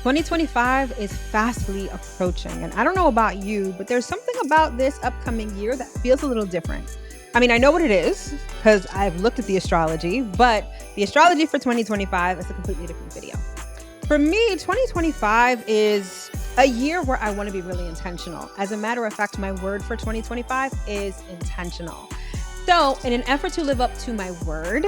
2025 is fastly approaching, and I don't know about you, but there's something about this upcoming year that feels a little different. I mean, I know what it is because I've looked at the astrology, but the astrology for 2025 is a completely different video. For me, 2025 is a year where I want to be really intentional. As a matter of fact, my word for 2025 is intentional. So, in an effort to live up to my word,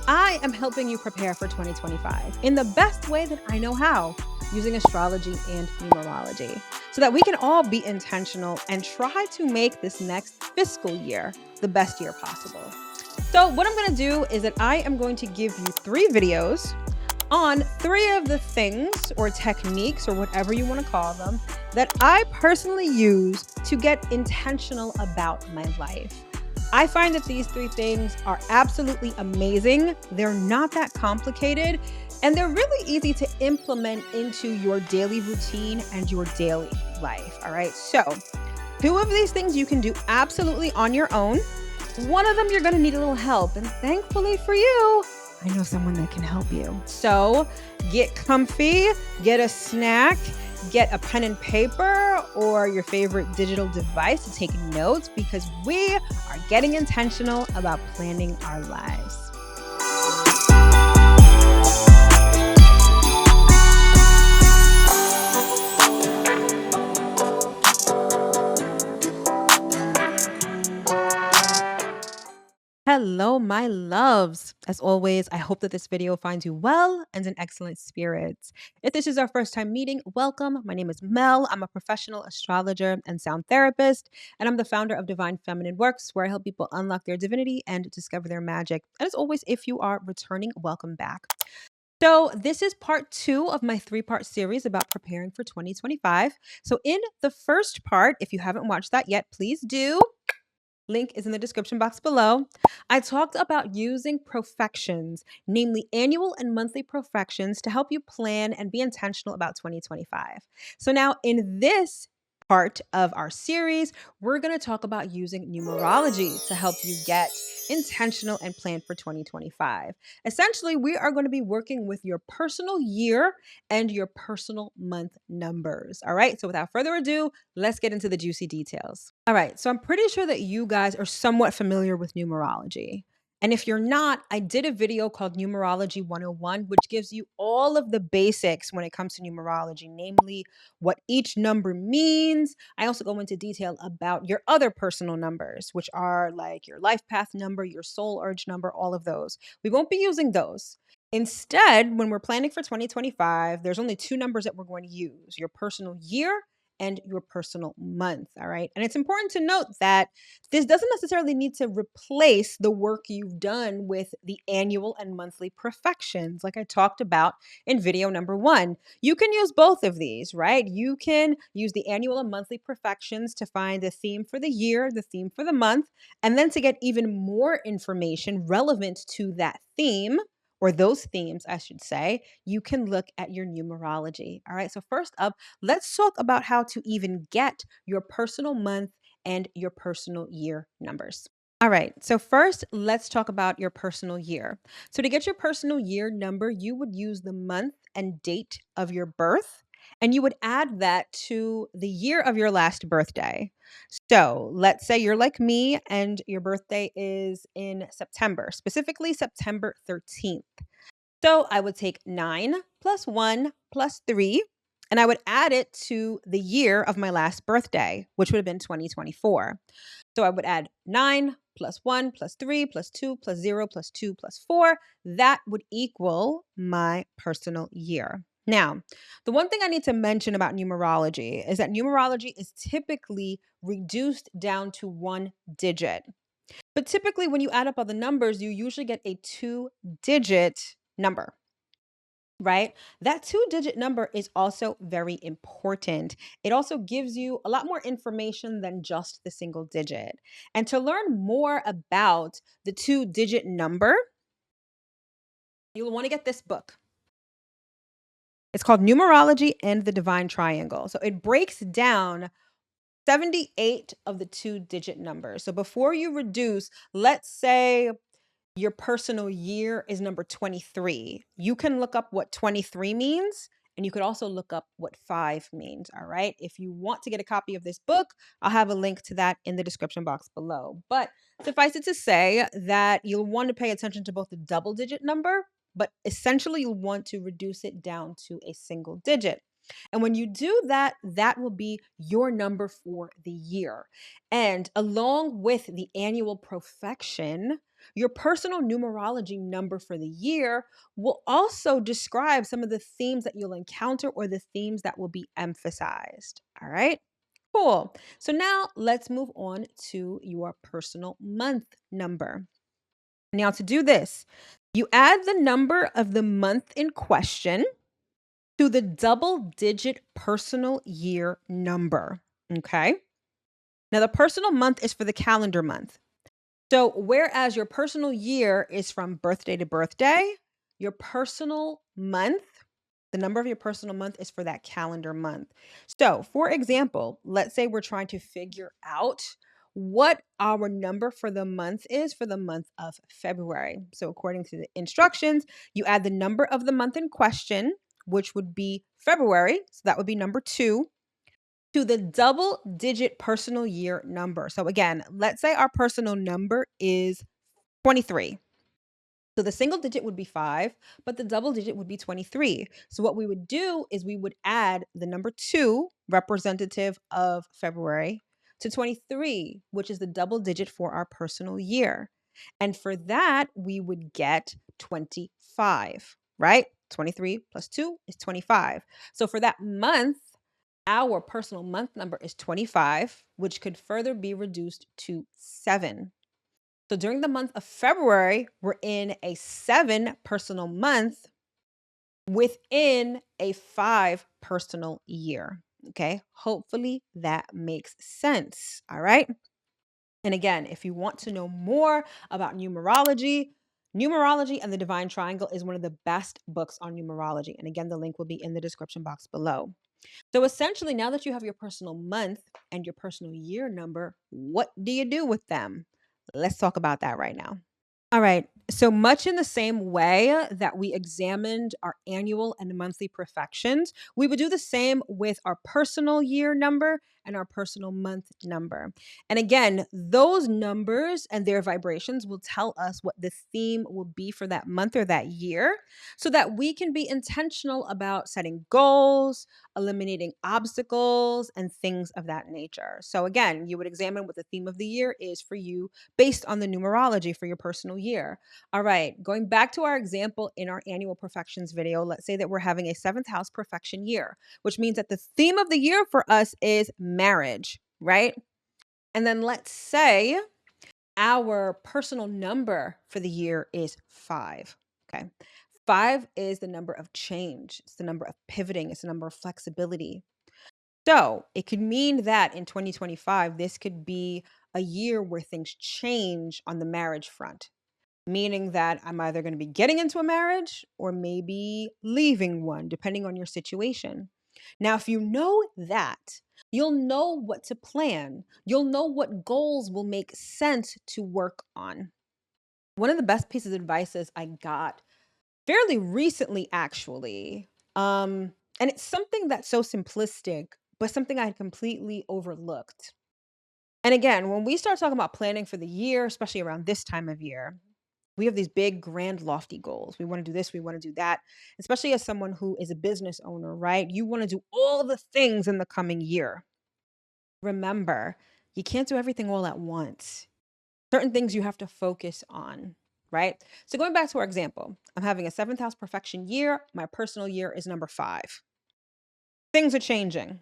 I am helping you prepare for 2025 in the best way that I know how, using astrology and numerology, so that we can all be intentional and try to make this next fiscal year the best year possible. So, what I'm going to do is that I am going to give you 3 videos on 3 of the things or techniques or whatever you want to call them that I personally use to get intentional about my life. I find that these 3 things are absolutely amazing. They're not that complicated, and they're really easy to implement into your daily routine and your daily life. All right. So 2 of these things you can do absolutely on your own. One of them you're going to need a little help. And thankfully for you, I know someone that can help you. So get comfy, get a snack, get a pen and paper or your favorite digital device to take notes, because we are getting intentional about planning our lives. Hello, my loves. As always, I hope that this video finds you well and in excellent spirits. If this is our first time meeting, welcome. My name is Mel. I'm a professional astrologer and sound therapist, and I'm the founder of Divine Feminine Works, where I help people unlock their divinity and discover their magic. And as always, if you are returning, welcome back. So this is part 2 of my 3-part series about preparing for 2025. So in the first part, if you haven't watched that yet, please do. Link is in the description box below. I talked about using profections, namely annual and monthly profections, to help you plan and be intentional about 2025. So now in this part of our series, we're going to talk about using numerology to help you get intentional and plan for 2025. Essentially, we are going to be working with your personal year and your personal month numbers. All right. So without further ado, let's get into the juicy details. All right. So I'm pretty sure that you guys are somewhat familiar with numerology. And if you're not, I did a video called Numerology 101, which gives you all of the basics when it comes to numerology, namely what each number means. I also go into detail about your other personal numbers, which are like your life path number, your soul urge number, all of those. We won't be using those. Instead, when we're planning for 2025, there's only 2 numbers that we're going to use: your personal year and your personal month. All right. And it's important to note that this doesn't necessarily need to replace the work you've done with the annual and monthly profections, like I talked about in video number 1. You can use both of these, right? You can use the annual and monthly profections to find the theme for the year, the theme for the month, and then to get even more information relevant to that theme, or those themes, I should say, you can look at your numerology. All right. So first up, let's talk about how to even get your personal month and your personal year numbers. All right. So first, let's talk about your personal year. So to get your personal year number, you would use the month and date of your birth, and you would add that to the year of your last birthday. So let's say you're like me and your birthday is in September, specifically September 13th. So I would take 9 plus 1 plus 3, and I would add it to the year of my last birthday, which would have been 2024. So I would add 9 plus 1 plus 3 plus 2 plus 0 plus 2 plus 4. That would equal my personal year. Now, the one thing I need to mention about numerology is that numerology is typically reduced down to 1 digit. But typically, when you add up all the numbers, you usually get a 2-digit number, right? That 2-digit number is also very important. It also gives you a lot more information than just the single digit. And to learn more about the 2-digit number, you'll want to get this book. It's called Numerology and the Divine Triangle. So it breaks down 78 of the 2-digit numbers. So before you reduce, let's say your personal year is number 23. You can look up what 23 means And you could also look up what 5 means. All right. If you want to get a copy of this book, I'll have a link to that in the description box below. But suffice it to say that you'll want to pay attention to both the double digit number, but essentially you'll want to reduce it down to a single digit. And when you do that, that will be your number for the year. And along with the annual profection, your personal numerology number for the year will also describe some of the themes that you'll encounter or the themes that will be emphasized. All right. Cool. So now let's move on to your personal month number. Now, to do this, you add the number of the month in question to the double digit personal year number. Okay. Now, the personal month is for the calendar month. So, whereas your personal year is from birthday to birthday, your personal month, the number of your personal month is for that calendar month. So, for example, let's say we're trying to figure out what our number for the month is for the month of February. So, according to the instructions, you add the number of the month in question, which would be February. So, that would be number 2 to the double digit personal year number. So again, let's say our personal number is 23. So the single digit would be 5, but the double digit would be 23. So what we would do is we would add the number 2, representative of February, to 23, which is the double digit for our personal year. And for that, we would get 25, right? 23 plus 2 is 25. So for that month, our personal month number is 25, which could further be reduced to 7. So during the month of February, we're in a 7 personal month within a 5 personal year. Okay. Hopefully that makes sense. All right. And again, if you want to know more about numerology, Numerology and the Divine Triangle is one of the best books on numerology. And again, the link will be in the description box below. So essentially, now that you have your personal month and your personal year number, what do you do with them? Let's talk about that right now. All right. So much in the same way that we examined our annual and monthly perfections, we would do the same with our personal year number and our personal month number. And again, those numbers and their vibrations will tell us what the theme will be for that month or that year so that we can be intentional about setting goals, eliminating obstacles, and things of that nature. So again, you would examine what the theme of the year is for you based on the numerology for your personal year. All right, going back to our example in our annual perfections video, let's say that we're having a 7th house perfection year, which means that the theme of the year for us is marriage, right? And then let's say our personal number for the year is 5. Okay. 5 is the number of change. It's the number of pivoting. It's the number of flexibility. So it could mean that in 2025, this could be a year where things change on the marriage front, meaning that I'm either going to be getting into a marriage or maybe leaving one, depending on your situation. Now, if you know that, you'll know what to plan. You'll know what goals will make sense to work on. One of the best pieces of advice I got fairly recently, actually. And it's something that's so simplistic, but something I had completely overlooked. And again, when we start talking about planning for the year, especially around this time of year, we have these big, grand, lofty goals. We want to do this, we want to do that, especially as someone who is a business owner, right? You want to do all the things in the coming year. Remember, you can't do everything all at once. Certain things you have to focus on, right? So going back to our example, I'm having a 7th house perfection year. My personal year is number 5. Things are changing.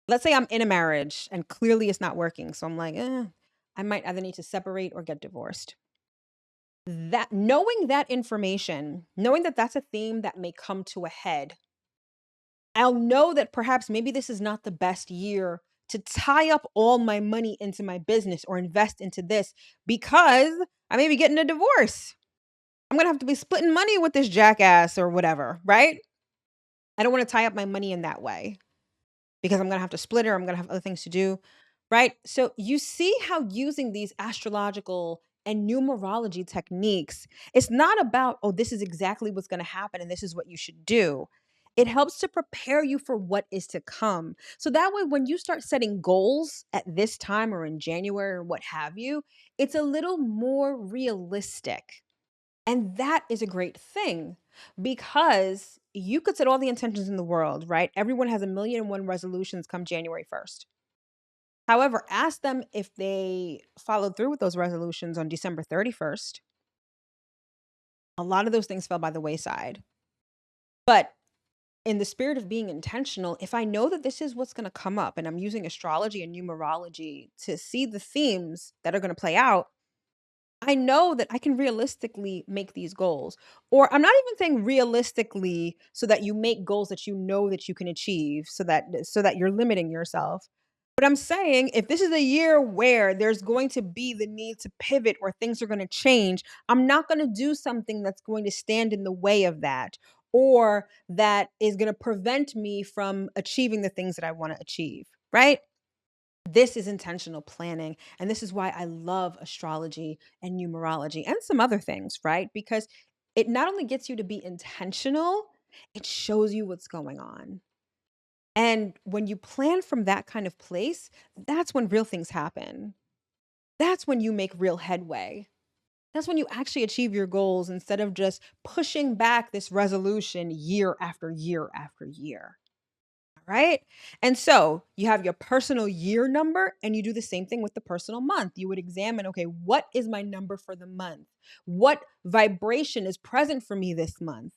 Let's say I'm in a marriage and clearly it's not working. So I'm like, I might either need to separate or get divorced. That knowing that information, knowing that that's a theme that may come to a head, I'll know that perhaps maybe this is not the best year to tie up all my money into my business or invest into this because I may be getting a divorce. I'm going to have to be splitting money with this jackass or whatever, right? I don't want to tie up my money in that way because I'm going to have to split it or I'm going to have other things to do, right? So you see how using these astrological and numerology techniques, it's not about, oh, this is exactly what's going to happen and this is what you should do. It helps to prepare you for what is to come. So that way, when you start setting goals at this time or in January or what have you, it's a little more realistic. And that is a great thing because you could set all the intentions in the world, right? Everyone has a million and one resolutions come January 1st. However, ask them if they followed through with those resolutions on December 31st. A lot of those things fell by the wayside. But in the spirit of being intentional, if I know that this is what's going to come up and I'm using astrology and numerology to see the themes that are going to play out, I know that I can realistically make these goals. Or I'm not even saying realistically so that you make goals that you know that you can achieve so that you're limiting yourself. But I'm saying if this is a year where there's going to be the need to pivot or things are going to change, I'm not going to do something that's going to stand in the way of that or that is going to prevent me from achieving the things that I want to achieve, right? This is intentional planning. And this is why I love astrology and numerology and some other things, right? Because it not only gets you to be intentional, it shows you what's going on. And when you plan from that kind of place, that's when real things happen. That's when you make real headway. That's when you actually achieve your goals instead of just pushing back this resolution year after year after year. Right? And so you have your personal year number and you do the same thing with the personal month. You would examine, okay, what is my number for the month? What vibration is present for me this month?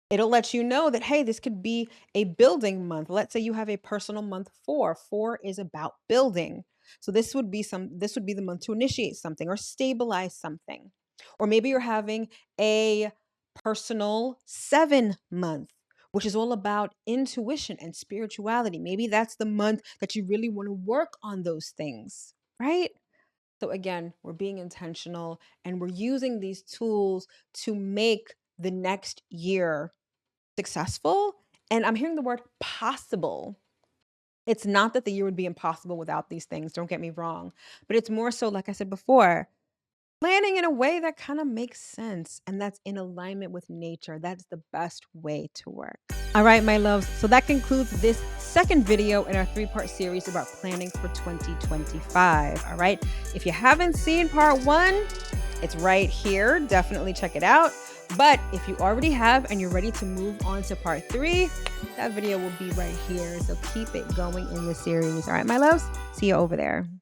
It'll let you know that, hey, this could be a building month. Let's say you have a personal month 4. 4 is about building. So this would be the month to initiate something or stabilize something. Or maybe you're having a personal 7 month, which is all about intuition and spirituality. Maybe that's the month that you really want to work on those things, right? So again, we're being intentional and we're using these tools to make the next year successful. And I'm hearing the word possible. It's not that the year would be impossible without these things, don't get me wrong. But it's more so, like I said before, planning in a way that kind of makes sense and that's in alignment with nature. That's the best way to work. All right, my loves. So that concludes this second video in our 3-part series about planning for 2025. All right. If you haven't seen part 1, it's right here. Definitely check it out. But if you already have and you're ready to move on to part 3, that video will be right here. So keep it going in the series. All right, my loves. See you over there.